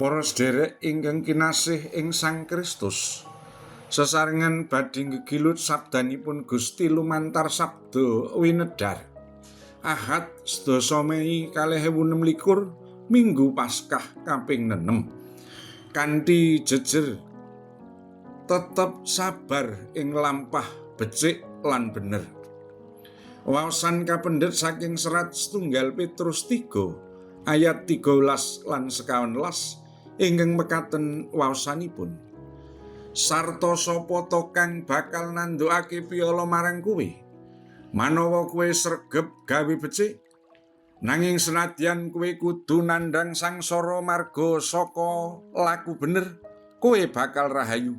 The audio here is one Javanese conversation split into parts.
Para sedherek ingkang kinasih ing Sang Kristus, sesarengan badhe gegilut sabdanipun Gusti lumantar sabda winedhar. Ahad sedasa Mei 2026 Minggu Paskah kaping 6. Kanthi jejer tetep sabar ing lampah becik lan bener. Waosan kapendhet saking serat setunggal Petrus 3 ayat 13 lan 11 ingkang mekaten waosanipun. Sarta sapa to kang bakal nandukake piyala marang kowe, manawa kowe sregep gawe becik, nanging senadyan kowe kudu nandhang sangsara marga saka laku bener, kowe bakal rahayu.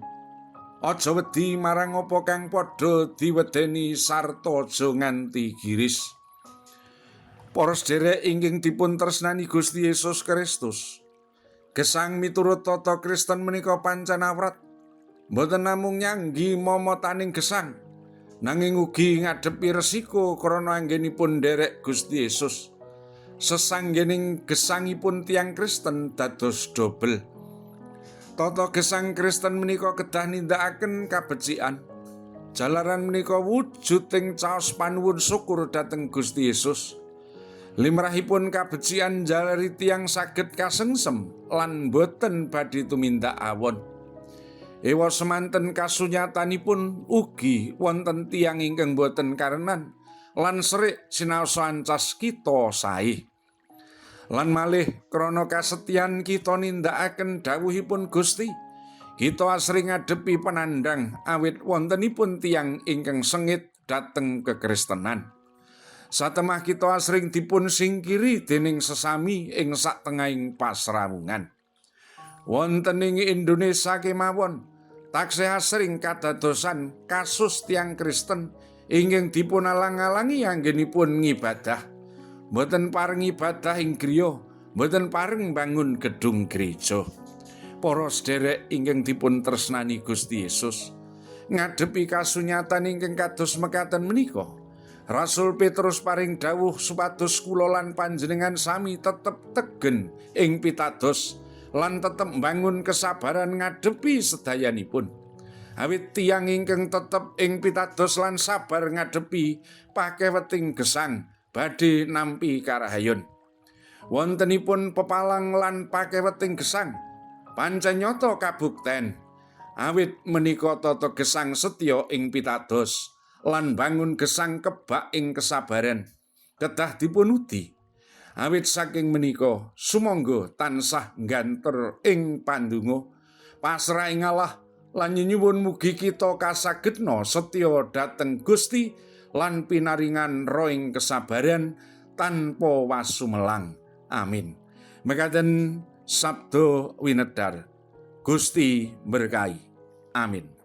Aja wedi marang apa kang padha diwedeni sarta aja nganti giris. Para sedherek ingkang dipun tresnani Gusti Yesus Kristus, gesang miturut tata Kristen menika pancen awrat, boten namung nyanggi momotaning gesang, nanging ugi ngadepi resiko krana anggenipun nderek Gusti Yesus. Sesanggening gesangipun tiyang Kristen dados dobel. Tata gesang Kristen menika kedah nindakaken kabecikan. Jalaran menika wujuding caos panuwun syukur dhateng Gusti Yesus. Limrahipun kabecikan jalari tiyang saged kasengsem lan boten badhe tumindak awon. Ewa semanten kasunyatanipun ugi wonten tiyang ingkang boten karenan lan serik sinaosa ancas kita sae. Lan malih krana kasetyan kita nindakaken dawuhipun Gusti, kita asring ngadepi penandang awit wontenipun tiyang ingkang sengit dhateng kekristenan. Satemah kita asring dipun singkiri dening sesami ing satengahing pasrawungan. Wonten ing Indonesia kemawon taksih asring kadadosan kasus tiyang Kristen ingkang dipun alang-alangi anggenipun ngibadah. Mboten pareng ibadah ing griya, mboten pareng bangun gedung gereja. Para sedherek ingkang dipun tresnani Gusti Yesus, ngadepi kasunyatan ingkang kados mekaten menika, Rasul Petrus paring dawuh supados kula lan panjenengan sami tetep tegen ing pitados lan tetep mbangun kesabaran ngadepi sedayanipun. Awit tiyang ingkang tetep ing pitados lan sabar ngadepi pakeweting gesang badhe nampi karahayon. Wontenipun pepalang lan pakeweting gesang pancen nyata kabukten. Awit menika tata gesang setya ing pitados lan bangun gesang kebak ing kesabaran kedah dipunudi. Awit saking menika sumangga tansah ngganter ing pandonga pasrah ing Allah lan nyuwun mugi kita kasagedna setya dhateng Gusti lan pinaringan roing kesabaran tanpa wasumelang. Amin. Mekaten sabda winedhar. Gusti berkahi. Amin.